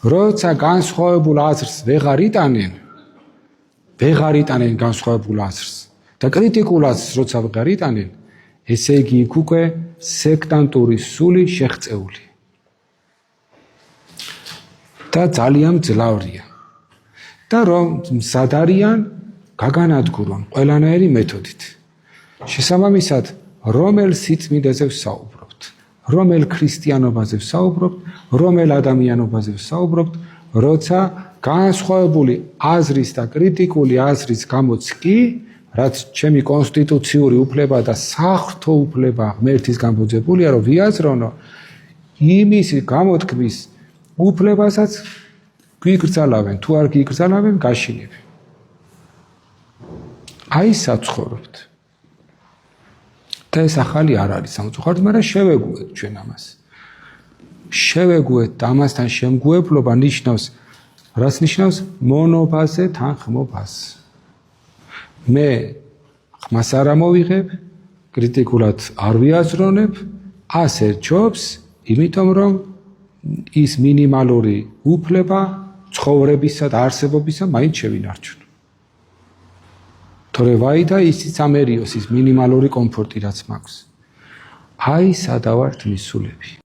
როცა განსხვავებულ აზრს ვეღარ იტანენ განსხვავებულ აზრს და კრიტიკულ აზრს როცა ვეღარ იტანენ, ესე იგი იქ უკვე სექტანტური სული შეღწეული და ძალიან მძლავრია და რომ მზად არიან გაგანადგურონ ყველანაირი მეთოდით. შესაბამისად, რომელ სიწმინდეზე ვსაუბრობთ, რომელ ქრისტიანობაზე ვსაუბრობთ, რომელ ადამიანობაზე ვსაუბრობთ, როცა განსხვავებული აზრის და კრიტიკული აზრის გამოც კი, რაც ჩემი კონსტიტუციური უფლება და საღვთო უფლება ღმერთის გამბოძებულია, რომ ვიაზრონო, იმის გამოთქმის უფლებასაც გიგრძალავენ, თუ არ გიგრძალავენ, გაშინებენ. აი საცხოვრობთ. და ეს ახალი არ არის სამწუხაროდ, მაგრამ შევეგუეთ ჩვენ ამას. შევეგუეთ და ამასთან შემგუებლობა ნიშნავს, რას ნიშნავს? მონობაზე თანხმობას. მე ხმას არ ამოვიღებ, კრიტიკულად არ ვიაზრონებ, ასე ჯობს, იმიტომ რომ ის მინიმალური უფლება ცხოვრებისა და არსებობისა მაინც შევინარჩუნო. თორე ვაიდა ისიც ამერიოს ის მინიმალური კომფორტი რაც მაქვს. აი სადავართ მისულები.